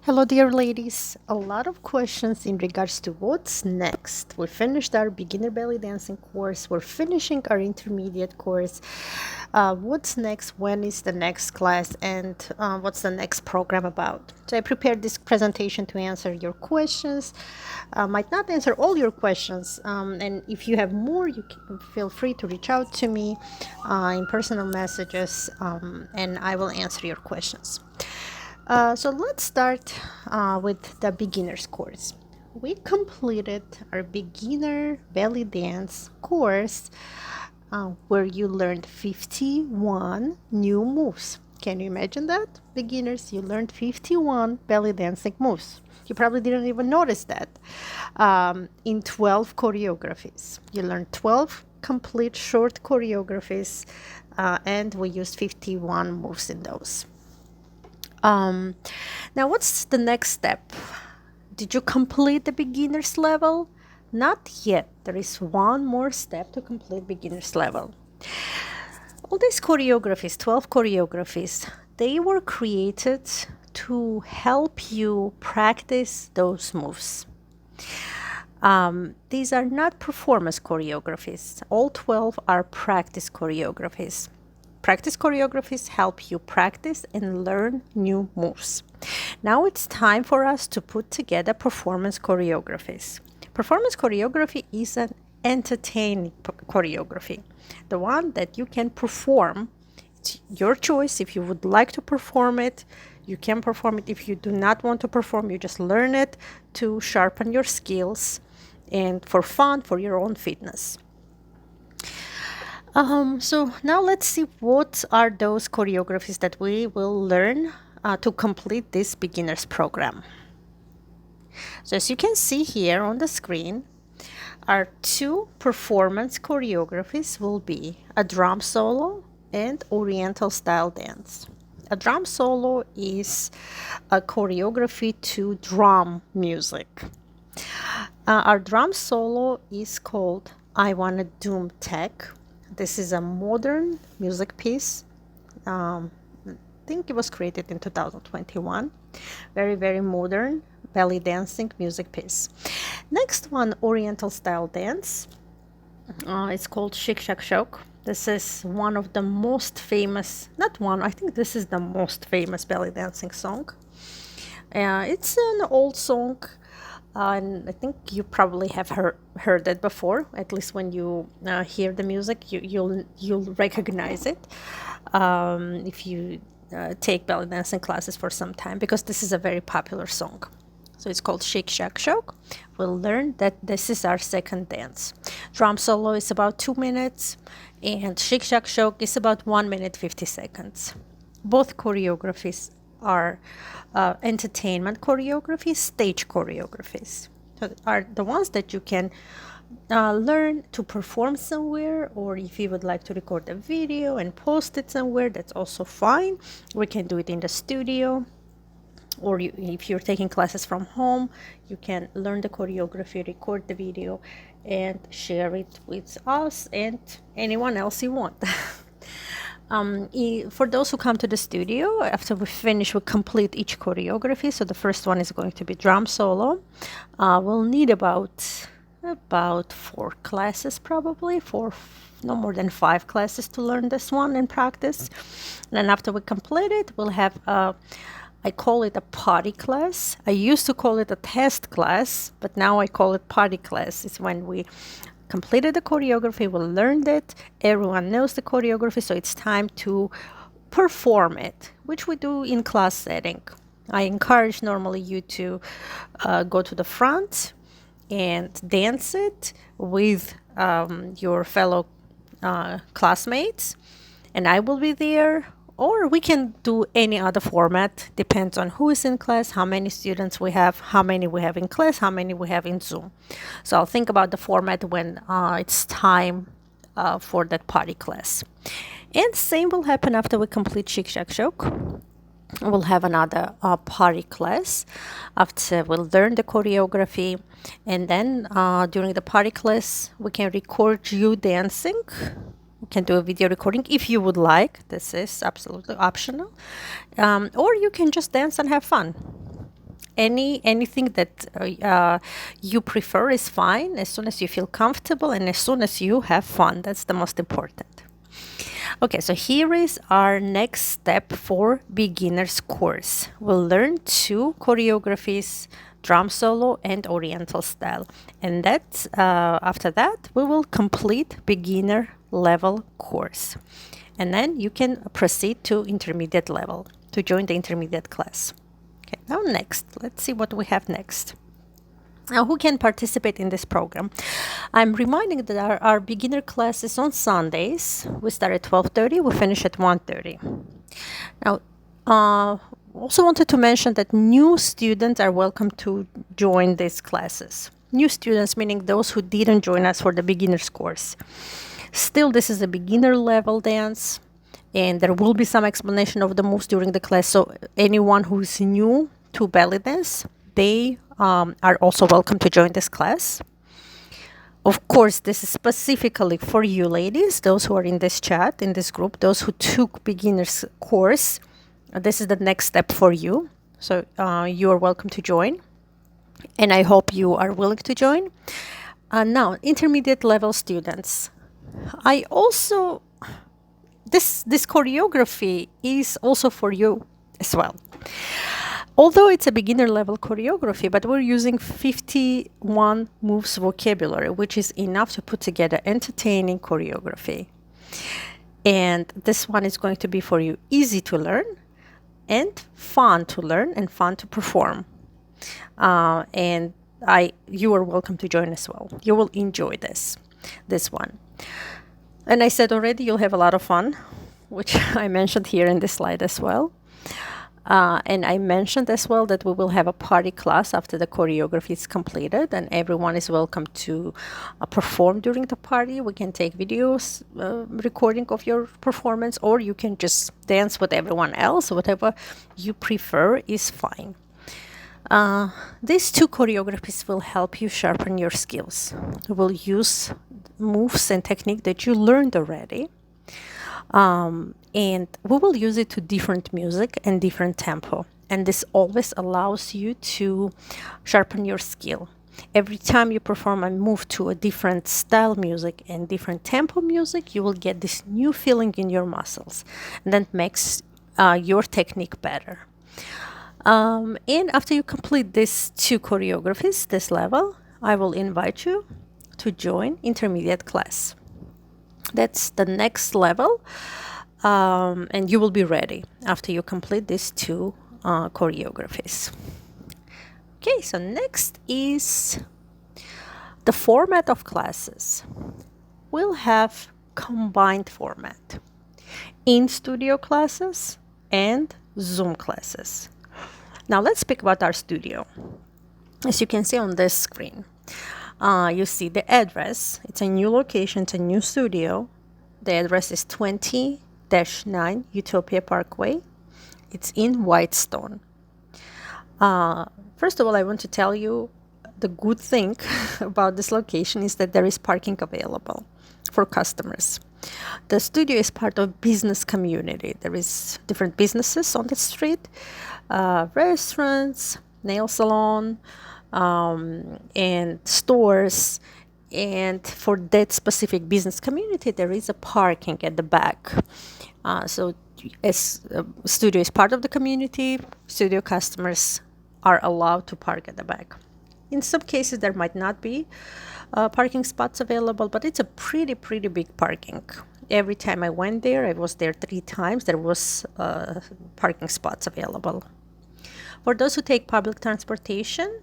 Hello, dear ladies. A lot of questions in regards to what's next. We finished our beginner belly dancing course. We're finishing our intermediate course. What's next? When is the next class? And what's the next program about? So I prepared this presentation to answer your questions. Might not answer all your questions. And if you have more, you can feel free to reach out to me in personal messages, and I will answer your questions. So let's start with the beginner's course. We completed our beginner belly dance course where you learned 51 new moves. Can you imagine that? Beginners, you learned 51 belly dancing moves. You probably didn't even notice that. In 12 choreographies. You learned 12 complete short choreographies, and we used 51 moves in those. Now, what's the next step? Did you complete the beginner's level? Not yet. There is one more step to complete beginner's level. All these choreographies, 12 choreographies, they were created to help you practice those moves. These are not performance choreographies. All 12 are practice choreographies. Practice choreographies help you practice and learn new moves. Now it's time for us to put together performance choreographies. Performance choreography is an entertaining choreography, the one that you can perform. It's your choice. If you would like to perform it, you can perform it. If you do not want to perform, you just learn it to sharpen your skills and for fun, for your own fitness. So now let's see what are those choreographies that we will learn to complete this beginner's program. So as you can see here on the screen, our two performance choreographies will be a drum solo and oriental style dance. A drum solo is a choreography to drum music. Our drum solo is called I Wanna Doom Tech. This is a modern music piece. I think it was created in 2021. Very, very modern belly dancing music piece. Next one, Oriental style dance. It's called Shik Shak Shok. This is one of the most famous, not one, I think this is the most famous belly dancing song. It's an old song. And I think you probably have heard it before. At least when you hear the music, you'll recognize it if you take belly dancing classes for some time, because this is a very popular song. So it's called Shake Shack Shok. We'll learn that this is our second dance. Drum solo is about 2 minutes, and Shake Shack Shok is about 1 minute 50 seconds. Both choreographies are entertainment choreographies, stage choreographies. So are the ones that you can learn to perform somewhere, or if you would like to record a video and post it somewhere, that's also fine. We can do it in the studio, or if you're taking classes from home, you can learn the choreography, record the video, and share it with us and anyone else you want. For those who come to the studio, after we finish, we complete each choreography. So the first one is going to be drum solo. We'll need about 4 classes, probably no more than 5 classes to learn this one and practice. And then after we complete it, we'll have I call it a party class. I used to call it a test class, but now I call it party class. It's when we completed the choreography, we learned it, everyone knows the choreography, so it's time to perform it, which we do in class setting. I encourage normally you to go to the front and dance it with your fellow classmates, and I will be there. Or we can do any other format, depends on who is in class, how many students we have, how many we have in class, how many we have in Zoom. So I'll think about the format when it's time for that party class. And same will happen after we complete Shik Shak Shok. We'll have another party class after we'll learn the choreography. And then during the party class, we can record you dancing. You can do a video recording if you would like. This is absolutely optional. Or you can just dance and have fun. anything that you prefer is fine, as soon as you feel comfortable and as soon as you have fun. That's the most important. Okay, so here is our next step for beginners course. We'll learn 2 choreographies, drum solo and oriental style. And that's after that, we will complete beginner level course. And then you can proceed to intermediate level, to join the intermediate class. Okay, now next, let's see what we have next. Now, who can participate in this program? I'm reminding that our beginner class is on Sundays. We start at 12:30, we finish at 1:30. Now, also wanted to mention that new students are welcome to join these classes. New students, meaning those who didn't join us for the beginner's course. Still, this is a beginner level dance, and there will be some explanation of the moves during the class. So anyone who is new to belly dance, they are also welcome to join this class. Of course, this is specifically for you ladies, those who are in this chat, in this group, those who took beginner's course. This is the next step for you. So you are welcome to join. And I hope you are willing to join. Now, intermediate level students. This choreography is also for you as well. Although it's a beginner level choreography, but we're using 51 moves vocabulary, which is enough to put together entertaining choreography. And this one is going to be for you easy to learn and fun to learn and fun to perform. You are welcome to join as well. You will enjoy this one. And I said already, you'll have a lot of fun, which I mentioned here in this slide as well. And I mentioned as well that we will have a party class after the choreography is completed, and everyone is welcome to perform during the party. We can take videos, recording of your performance, or you can just dance with everyone else. Whatever you prefer is fine. These 2 choreographies will help you sharpen your skills. We will use moves and technique that you learned already. And we will use it to different music and different tempo. And this always allows you to sharpen your skill. Every time you perform a move to a different style music and different tempo music, you will get this new feeling in your muscles. And that makes your technique better. And after you complete these 2 choreographies, this level, I will invite you to join intermediate class. That's the next level, and you will be ready after you complete these 2 choreographies. Okay, so next is the format of classes. We'll have combined format, in-studio classes and Zoom classes. Now let's speak about our studio. As you can see on this screen, you see the address. It's a new location, it's a new studio. The address is 20-9 Utopia Parkway. It's in Whitestone. First of all, I want to tell you the good thing about this location is that there is parking available for customers. The studio is part of business community. There is different businesses on the street, restaurants, nail salon, and stores. And for that specific business community, there is a parking at the back. So as studio is part of the community, studio customers are allowed to park at the back. In some cases, there might not be parking spots available, but it's a pretty big parking. Every time I went there, I was there 3 times, there was parking spots available. For those who take public transportation,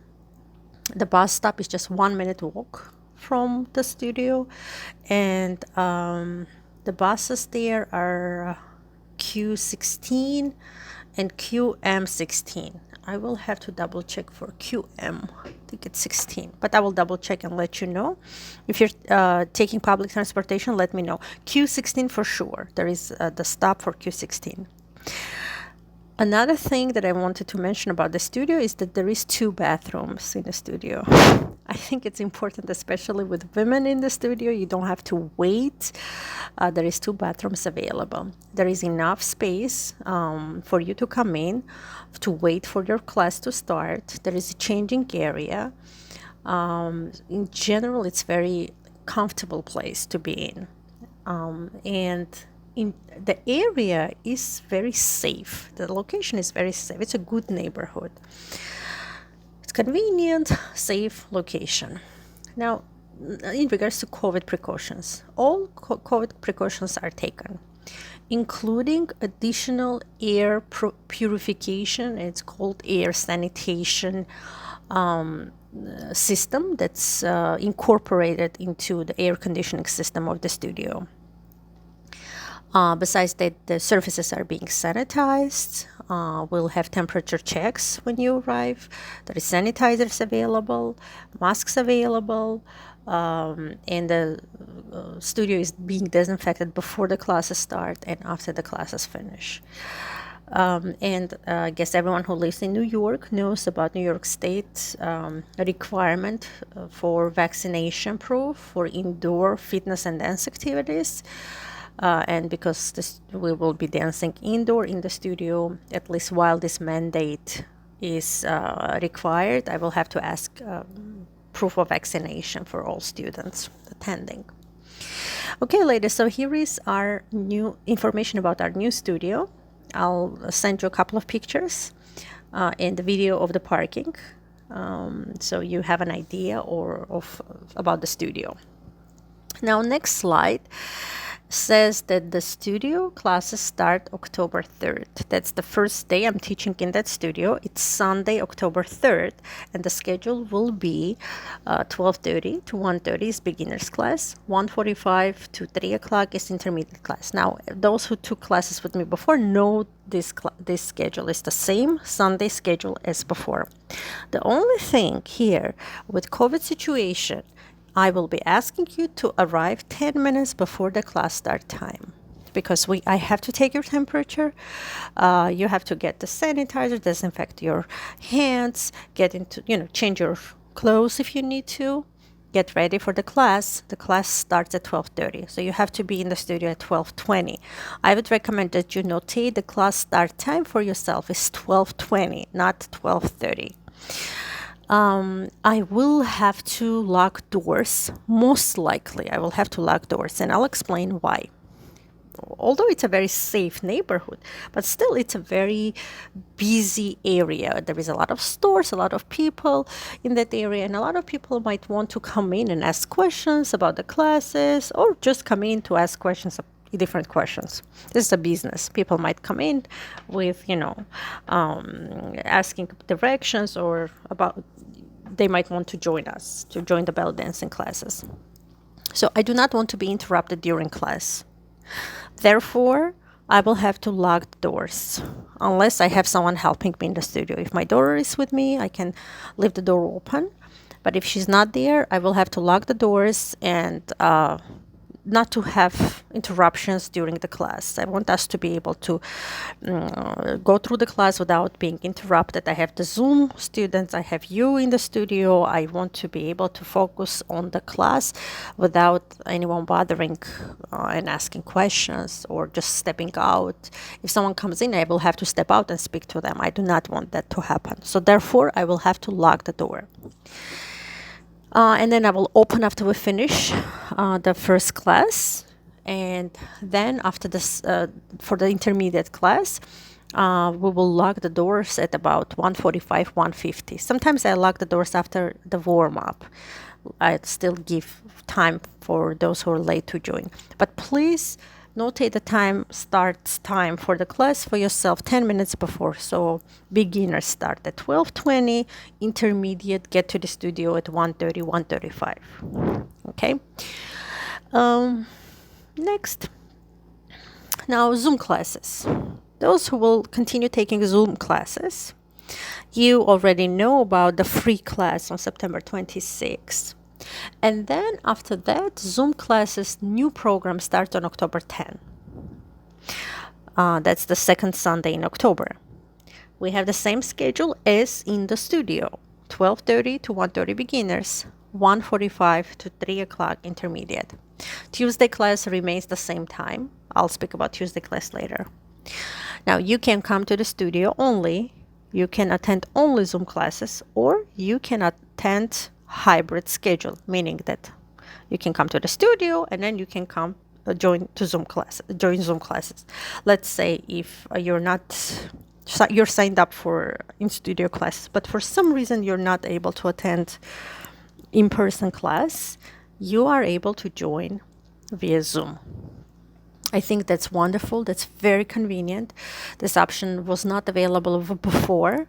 the bus stop is just 1-minute walk from the studio, and the buses there are Q16 and QM16. I will have to double check for QM. I think it's 16, but I will double check and let you know. If you're taking public transportation, let me know. Q16 for sure. There is the stop for Q16. Another thing that I wanted to mention about the studio is that there is 2 bathrooms in the studio. I think it's important, especially with women in the studio. You don't have to wait. There is 2 bathrooms available. There is enough space for you to come in, to wait for your class to start. There is a changing area. In general, it's very comfortable place to be in. And in the area is very safe. The location is very safe. It's a good neighborhood. It's convenient, safe location. Now, in regards to COVID precautions, all COVID precautions are taken, including additional air purification. It's called air sanitation system that's incorporated into the air conditioning system of the studio. Besides that, the surfaces are being sanitized. We'll have temperature checks when you arrive. There is sanitizers available, masks available, and the studio is being disinfected before the classes start and after the classes finish. And I guess everyone who lives in New York knows about New York State requirement for vaccination proof for indoor fitness and dance activities. And because we will be dancing indoor in the studio, at least while this mandate is required, I will have to ask proof of vaccination for all students attending. Okay, ladies, so here is our new information about our new studio. I'll send you a couple of pictures and the video of the parking, so you have an idea about the studio. Now, next slide says that the studio classes start October 3rd. That's the first day I'm teaching in that studio. It's Sunday, October 3rd, and the schedule will be 12:30 to 1:30 is beginner's class, 1:45 to 3 o'clock is intermediate class. Now, those who took classes with me before know this schedule is the same Sunday schedule as before. The only thing here with COVID situation, I will be asking you to arrive 10 minutes before the class start time, because I have to take your temperature. You have to get the sanitizer, disinfect your hands, change your clothes if you need to, get ready for the class. The class starts at 12:30, so you have to be in the studio at 12:20. I would recommend that you notate the class start time for yourself is 12:20, not 12:30. I will have to lock doors. Most likely, I will have to lock doors, and I'll explain why. Although it's a very safe neighborhood, but still it's a very busy area. There is a lot of stores, a lot of people in that area, and a lot of people might want to come in and ask questions about the classes, or just come in to ask different questions. This is a business. People might come in with, asking directions or they might want to join us, to join the belly dancing classes. So I do not want to be interrupted during class. Therefore, I will have to lock the doors unless I have someone helping me in the studio. If my daughter is with me, I can leave the door open. But if she's not there, I will have to lock the doors and not to have interruptions during the class. I want us to be able to go through the class without being interrupted. I have the Zoom students, I have you in the studio. I want to be able to focus on the class without anyone bothering and asking questions or just stepping out. If someone comes in, I will have to step out and speak to them. I do not want that to happen. So therefore, I will have to lock the door. And then I will open after we finish the first class. And then after this, for the intermediate class, we will lock the doors at about 1:45, 1:50. Sometimes I lock the doors after the warm-up. I still give time for those who are late to join. But please notate the starts time for the class for yourself 10 minutes before. So beginners start at 12:20, intermediate get to the studio at 1:30, 1:35. Okay. Next. Now, Zoom classes. Those who will continue taking Zoom classes, you already know about the free class on September 26th. And then after that, Zoom classes new program starts on October 10. That's the second Sunday in October. we have the same schedule as in the studio. 12:30 to 1:30 beginners, 1:45 to 3 o'clock intermediate. Tuesday class remains the same time. I'll speak about Tuesday class later. Now you can come to the studio only, you can attend only Zoom classes, or you can attend hybrid schedule, meaning that you can come to the studio and then you can come join Zoom classes. Let's say if you're signed up for in-studio classes, but for some reason you're not able to attend in-person class, you are able to join via Zoom. I think that's wonderful. That's very convenient. This option was not available before.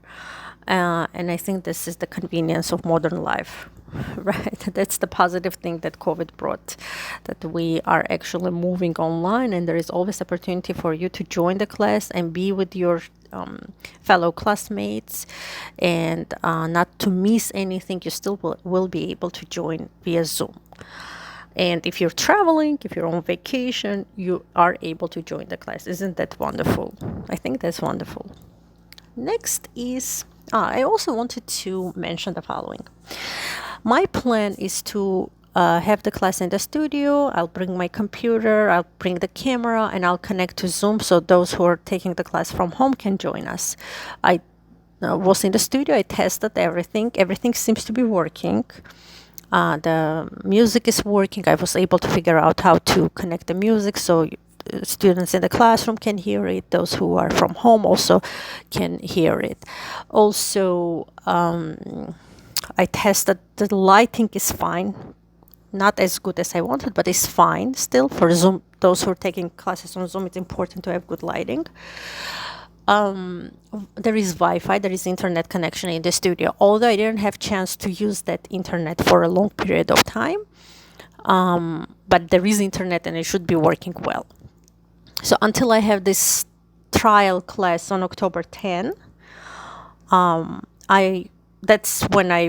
And I think this is the convenience of modern life, right? That's the positive thing that COVID brought, that we are actually moving online, and there is always opportunity for you to join the class and be with your fellow classmates, and not to miss anything. You still will be able to join via Zoom. And if you're traveling, if you're on vacation, you are able to join the class. Isn't that wonderful? I think that's wonderful. Next is, I also wanted to mention the following. My plan is to have the class in the studio. I'll bring my computer, I'll bring the camera, and I'll connect to Zoom so those who are taking the class from home can join us. I was in the studio, I tested everything. Everything seems to be working. The music is working. I was able to figure out how to connect the music so students in the classroom can hear it. Those who are from home also can hear it. Also, I tested the lighting is fine. Not as good as I wanted, but it's fine still. For Zoom, those who are taking classes on Zoom, it's important to have good lighting. There is Wi-Fi, there is internet connection in the studio, although I didn't have chance to use that internet for a long period of time. But there is internet and it should be working well. So until I have this trial class on October 10, that's when I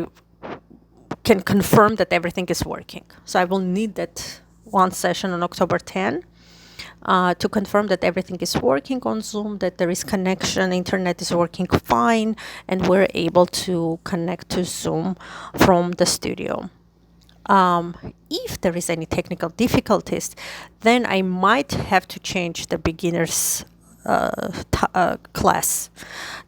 can confirm that everything is working. So I will need that one session on October 10 to confirm that everything is working on Zoom, that there is connection, internet is working fine, and we're able to connect to Zoom from the studio. If there is any technical difficulties, then I might have to change the beginner's class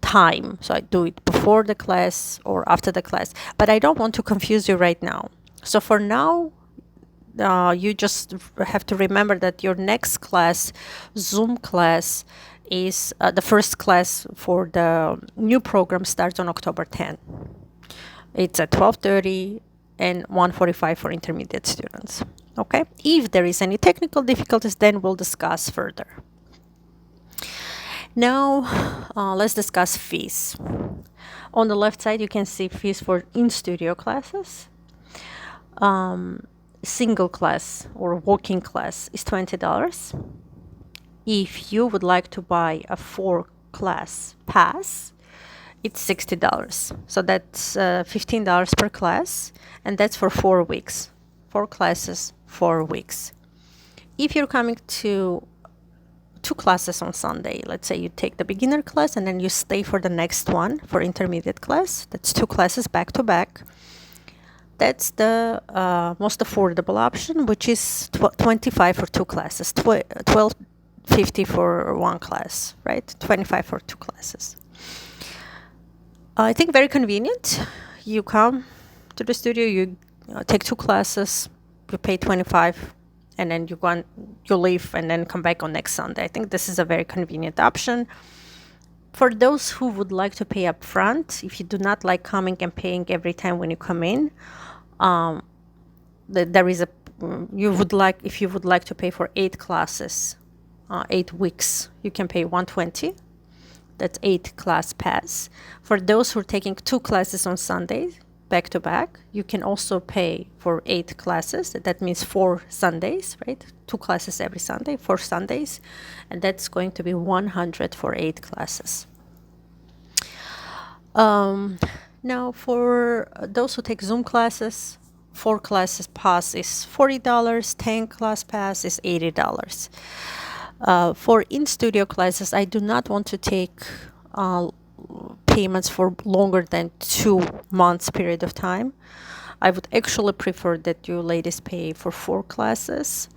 time. So I do it before the class or after the class, but I don't want to confuse you right now. So for now, you just have to remember that your next class, Zoom class, is the first class for the new program starts on October 10. It's at 12:30 and 1:45 for intermediate students. Okay? If there is any technical difficulties, then we'll discuss further. Now, let's discuss fees. On the left side, you can see fees for in-studio classes. Single class or walking class is $20. If you would like to buy a 4-class pass, it's $60. So that's $15 per class, and that's for 4 weeks. 4 classes, 4 weeks. If you're coming to 2 classes on Sunday, let's say you take the beginner class and then you stay for the next one for intermediate class, that's 2 classes back to back. That's the most affordable option, which is $25 for 2 classes, $12.50 for 1 class, right? $25 for 2 classes. I think very convenient. You come to the studio, you take 2 classes, you pay $25, and then you leave and then come back on next Sunday. I think this is a very convenient option. For those who would like to pay up front, if you do not like coming and paying every time when you come in, there is if you would like to pay for 8 classes, 8 weeks, you can pay $120. That's 8-class pass. For those who are taking 2 classes on Sundays, back to back, you can also pay for 8 classes. That means 4 Sundays, right? 2 classes every Sunday, 4 Sundays, and that's going to be $100 for 8 classes. Now, for those who take Zoom classes, 4 classes pass is $40, 10-class pass is $80. For in-studio classes, I do not want to take payments for longer than 2 months period of time. I would actually prefer that you ladies pay for 4 classes.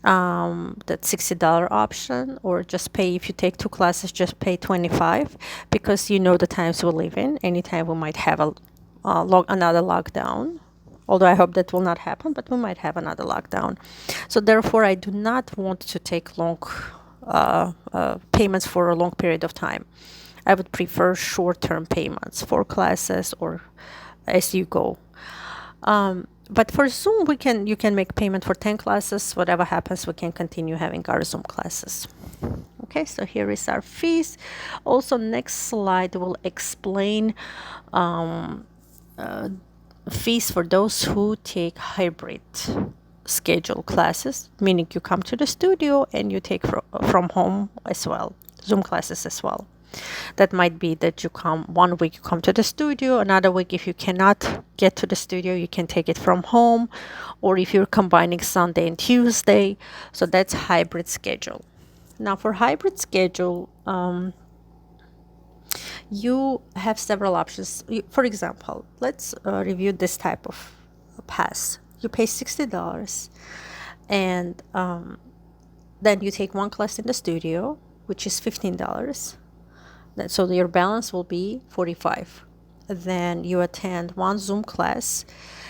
That $60 option, or just pay if you take 2 classes, just pay 25, because you know the times we live in. Anytime we might have another lockdown. Although I hope that will not happen, but we might have another lockdown. So therefore, I do not want to take long payments for a long period of time. I would prefer short-term payments, 4 classes or as you go. But for Zoom, you can make payment for 10 classes. Whatever happens, we can continue having our Zoom classes. Okay, so here is our fees. Also, next slide will explain fees for those who take hybrid schedule classes, meaning you come to the studio and you take from home as well, Zoom classes as well. That might be that you come 1 week, you come to the studio, another week, if you cannot get to the studio, you can take it from home, or if you're combining Sunday and Tuesday. So that's hybrid schedule. Now for hybrid schedule, you have several options. For example, let's review this type of pass. You pay $60 and then you take 1 class in the studio, which is $15. So your balance will be 45. Then you attend 1 Zoom class.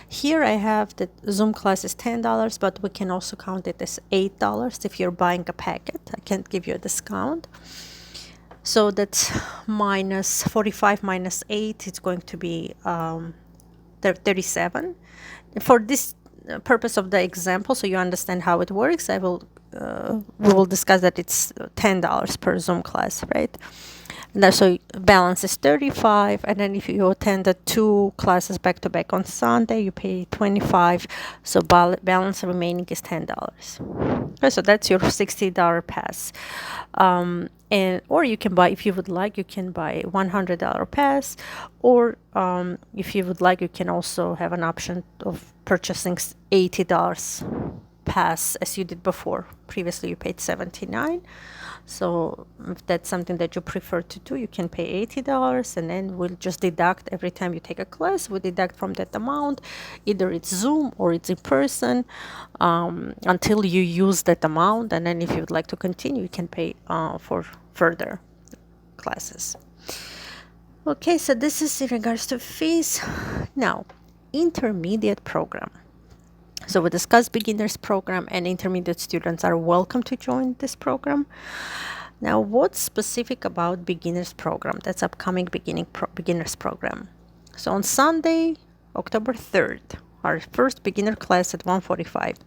Here I have that Zoom class is $10, but we can also count it as $8 if you're buying a packet. I can't give you a discount. So that's minus 45 minus 8. It's going to be 37. For this purpose of the example, so you understand how it works, we will discuss that it's $10 per Zoom class, right? And so balance is 35, and then if you attend the 2 classes back to back on Sunday, you pay 25. So balance remaining is $10. Okay, so that's your $60 pass. Or you can buy, if you would like, you can buy $100 pass, or if you would like, you can also have an option of purchasing $80 pass as you did before. Previously you paid $79. So if that's something that you prefer to do, you can pay $80, and then we'll just deduct every time you take a class. We deduct from that amount, either it's Zoom or it's in person, until you use that amount. And then if you would like to continue, you can pay for further classes. Okay, so this is in regards to fees. Now, intermediate program. So we discussed beginners program, and intermediate students are welcome to join this program. Now, what's specific about beginners program? That's upcoming beginners program. So on Sunday, October 3rd, our first beginner class at 1:45,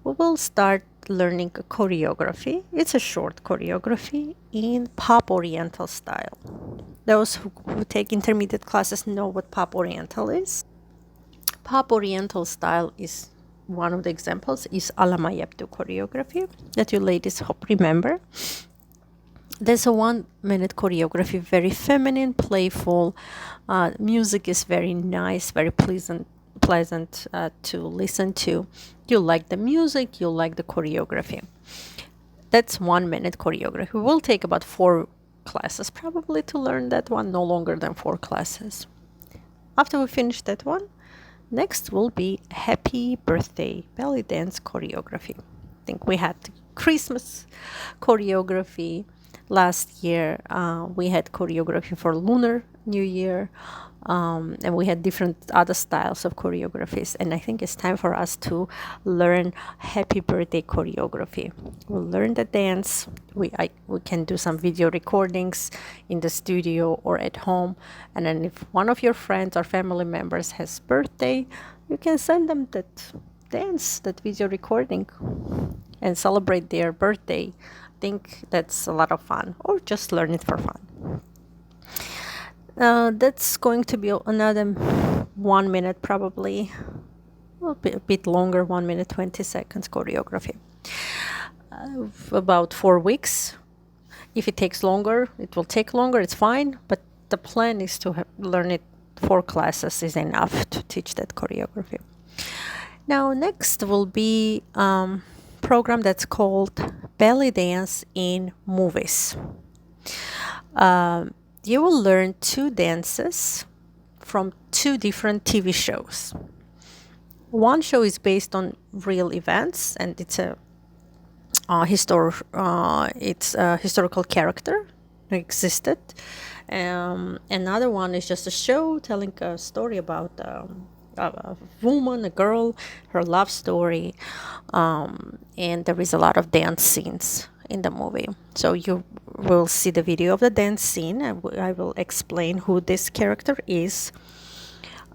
we will start learning choreography. It's a short choreography in pop oriental style. Those who take intermediate classes know what pop oriental is. Pop oriental style is one of the examples is Alamayeptu choreography that you ladies hope remember. There's a 1-minute choreography, very feminine, playful. Music is very nice, very pleasant to listen to. You like the music, you like the choreography. That's 1-minute choreography. It will take about 4 classes probably to learn that one, no longer than 4 classes. After we finish that one, next will be Happy Birthday belly dance choreography. I think we had Christmas choreography. Last year, we had choreography for Lunar New Year, and we had different other styles of choreographies. And I think it's time for us to learn Happy Birthday choreography. We'll learn the dance. We can do some video recordings in the studio or at home. And then if one of your friends or family members has birthday, you can send them that dance, that video recording, and celebrate their birthday. Think that's a lot of fun, or just learn it for fun. That's going to be another 1 minute, probably a bit longer, 1 minute 20 seconds choreography. About 4 weeks. If it takes longer, it will take longer, it's fine, but the plan is to learn it. 4 classes is enough to teach that choreography. Now next will be program that's called belly dance in movies. you will learn 2 dances from 2 different TV shows. One show is based on real events, and it's a historical character who existed. Another one is just a show telling a story about a woman, a girl, her love story, and there is a lot of dance scenes in the movie. So you will see the video of the dance scene. I will explain who this character is,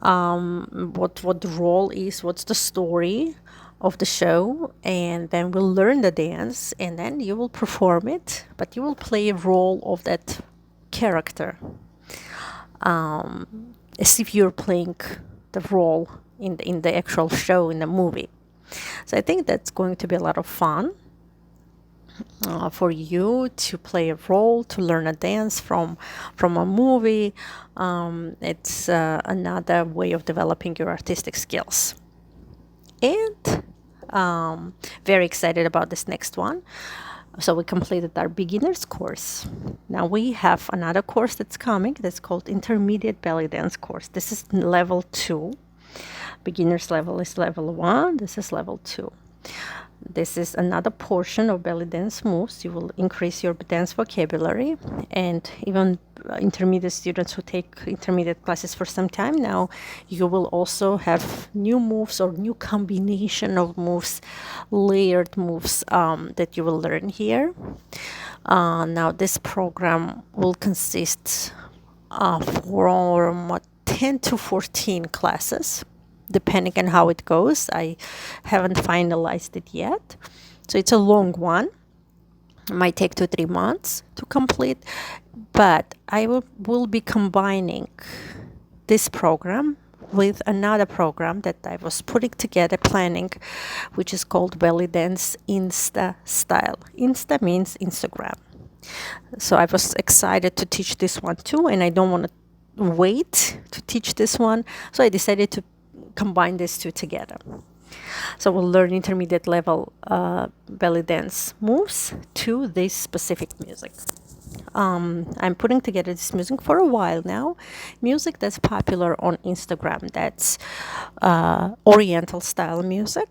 what the role is, what's the story of the show, and then we'll learn the dance, and then you will perform it, but you will play a role of that character, as if you're playing the role in the actual show, in the movie. So I think that's going to be a lot of fun for you to play a role, to learn a dance from a movie. It's another way of developing your artistic skills. And very excited about this next one. So we completed our beginners course. Now we have another course that's coming that's called Intermediate Belly Dance course. This is level 2. Beginners level is level 1. This is level 2. This is another portion of belly dance moves. You will increase your dance vocabulary, and even intermediate students who take intermediate classes for some time now, you will also have new moves or new combination of moves, layered moves that you will learn here. Now this program will consist from 10 to 14 classes, depending on how it goes. I haven't finalized it yet. So it's a long one. It might take 2-3 months to complete, but I will be combining this program with another program that I was putting together, planning, which is called Belly Dance Insta Style. Insta means Instagram. So I was excited to teach this one too, and I don't want to wait to teach this one. So I decided to combine these 2 together. So we'll learn intermediate level belly dance moves to this specific music. I'm putting together this music for a while now. Music that's popular on Instagram. That's Oriental style music,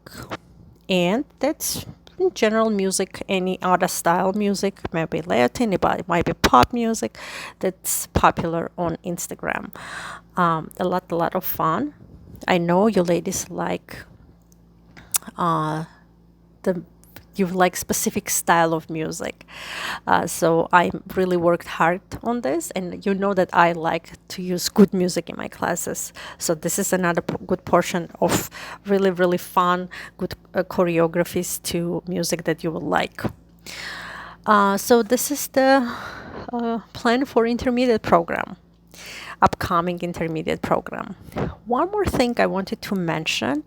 and that's in general music, any other style music, maybe Latin, it might be pop music that's popular on Instagram. A lot of fun. I know you ladies like you like specific style of music, so I really worked hard on this, and you know that I like to use good music in my classes. So this is another good portion of really fun, good choreographies to music that you will like. So this is the plan for intermediate program. Upcoming intermediate program. One more thing I wanted to mention.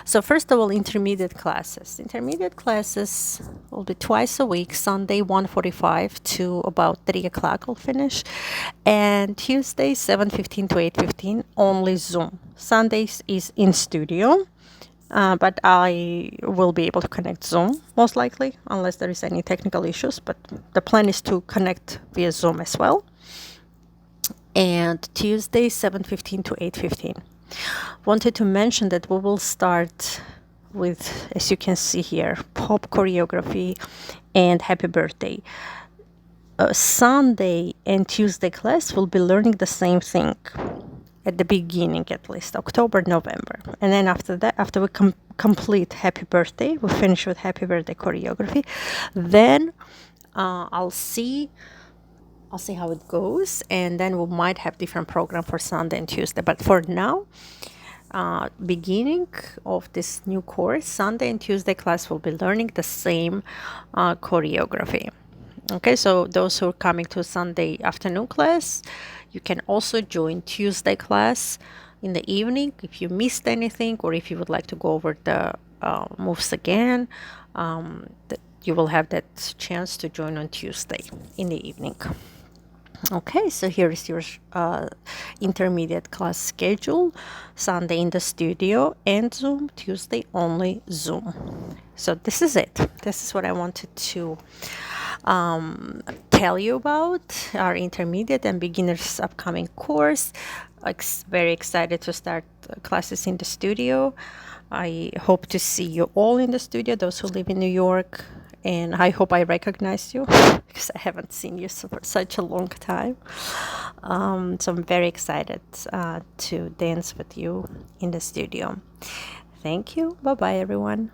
So first of all, intermediate classes. Intermediate classes will be twice a week, Sunday 1:45 to about 3 o'clock I'll finish, and Tuesday 7:15 to 8:15 only Zoom. Sundays is in studio, but I will be able to connect Zoom most likely, unless there is any technical issues, but the plan is to connect via Zoom as well. And Tuesday 7:15 to 8:15. Wanted to mention that we will start with, as you can see here, pop choreography and happy birthday. Sunday and Tuesday class will be learning the same thing at the beginning, at least October, November, and then after that, after we complete happy birthday, we finish with happy birthday choreography. Then I'll see how it goes, and then we might have different program for Sunday and Tuesday. But for now, beginning of this new course, Sunday and Tuesday class will be learning the same choreography. Okay, so those who are coming to Sunday afternoon class, you can also join Tuesday class in the evening if you missed anything, or if you would like to go over the moves again. You will have that chance to join on Tuesday in the evening. Okay, so here is your intermediate class schedule. Sunday in the studio and Zoom, Tuesday only Zoom. So this is it. This is what I wanted to tell you about our intermediate and beginners upcoming course. Very excited to start classes in the studio. I hope to see you all in the studio, those who live in New York, and I hope I recognize you because I haven't seen you for such a long time. So I'm very excited to dance with you in the studio. Thank you. Bye-bye, everyone.